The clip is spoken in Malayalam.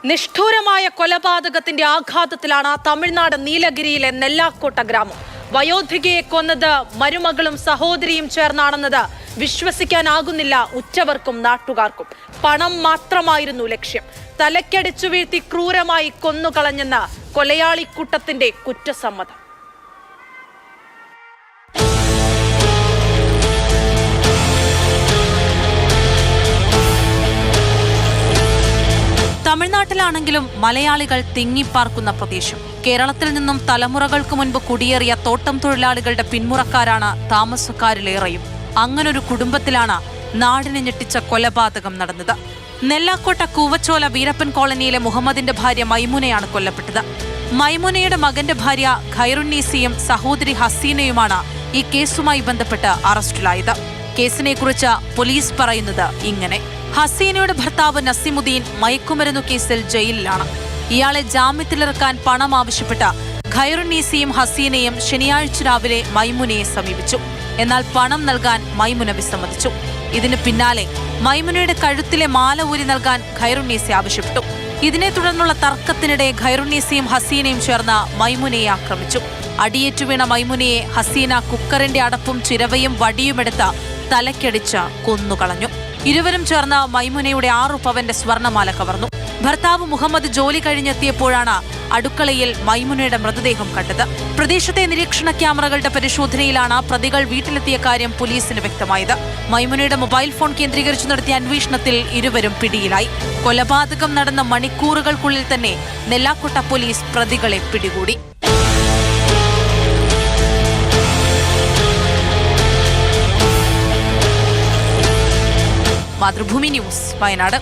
നിഷ്ഠൂരമായ കൊലപാതകത്തിന്റെ ആഘാതത്തിലാണ് തമിഴ്നാട് നീലഗിരിയിലെ നെല്ലാക്കോട്ട ഗ്രാമം. വയോധികയെ കൊന്നത് മരുമകളും സഹോദരിയും ചേർന്നാണെന്നത് വിശ്വസിക്കാനാകുന്നില്ല ഉറ്റവർക്കും നാട്ടുകാർക്കും. പണം മാത്രമായിരുന്നു ലക്ഷ്യം. തലക്കടിച്ചു വീഴ്ത്തി ക്രൂരമായി കൊന്നുകളഞ്ഞെന്ന് കൊലയാളിക്കൂട്ടത്തിന്റെ കുറ്റസമ്മതം. തമിഴ്നാട്ടിലാണെങ്കിലും മലയാളികൾ തിങ്ങിപ്പാർക്കുന്ന പ്രദേശം. കേരളത്തിൽ നിന്നും തലമുറകൾക്ക് മുൻപ് കുടിയേറിയ തോട്ടം തൊഴിലാളികളുടെ പിന്മുറക്കാരാണ് താമസക്കാരിലേറെയും. അങ്ങനൊരു കുടുംബത്തിലാണ് നാടിനെ ഞെട്ടിച്ച കൊലപാതകം നടന്നത്. നെല്ലാക്കോട്ട കൂവച്ചോല വീരപ്പൻ കോളനിയിലെ മുഹമ്മദിന്റെ ഭാര്യ മൈമുനയാണ് കൊല്ലപ്പെട്ടത്. മൈമുനയുടെ മകന്റെ ഭാര്യ ഖൈറുന്നീസയും സഹോദരി ഹസീനയുമാണ് ഈ കേസുമായി ബന്ധപ്പെട്ട് അറസ്റ്റിലായത്. കേസിനെക്കുറിച്ച് പോലീസ് പറയുന്നത് ഇങ്ങനെ: ഹസീനയുടെ ഭർത്താവ് നസീമുദ്ദീൻ മയക്കുമരുന്നു കേസിൽ ജയിലിലാണ്. ഇയാളെ ജാമ്യത്തിലിറക്കാൻ പണം ആവശ്യപ്പെട്ട ഖൈറുന്നീസയും ഹസീനയും ശനിയാഴ്ച രാവിലെ മൈമുനയെ സമീപിച്ചു. എന്നാൽ പണം നൽകാൻ മൈമുന വിസമ്മതിച്ചു. ഇതിന് പിന്നാലെ മൈമുനയുടെ കഴുത്തിലെ മാല ഊരി നൽകാൻ ഖൈറുന്നീസ ആവശ്യപ്പെട്ടു. ഇതിനെ തുടർന്നുള്ള തർക്കത്തിനിടെ ഖൈറുന്നീസയും ഹസീനയും ചേർന്ന് മൈമുനയെ ആക്രമിച്ചു. അടിയേറ്റു വീണ മൈമുനയെ ഹസീന കുക്കറിന്റെ അടപ്പും ചിരവയും വടിയുമെടുത്ത് തലക്കടിച്ച് കൊന്നുകളഞ്ഞു. ഇരുവരും ചേർന്ന് മൈമുനയുടെ 6 പവന്റെ സ്വർണമാല കവർന്നു. ഭർത്താവ് മുഹമ്മദ് ജോലി കഴിഞ്ഞെത്തിയപ്പോഴാണ് അടുക്കളയിൽ മൈമുനയുടെ മൃതദേഹം കണ്ടത്. പ്രദേശത്തെ നിരീക്ഷണ ക്യാമറകളുടെ പരിശോധനയിലാണ് പ്രതികൾ വീട്ടിലെത്തിയ കാര്യം പോലീസിന് വ്യക്തമായത്. മൈമുനയുടെ മൊബൈൽ ഫോൺ കേന്ദ്രീകരിച്ച് നടത്തിയ അന്വേഷണത്തിൽ ഇരുവരും പിടിയിലായി. കൊലപാതകം നടന്ന മണിക്കൂറുകൾക്കുള്ളിൽ തന്നെ നെല്ലാക്കോട്ട പോലീസ് പ്രതികളെ പിടികൂടി. മാതൃഭൂമി ന്യൂസ്, വയനാട്.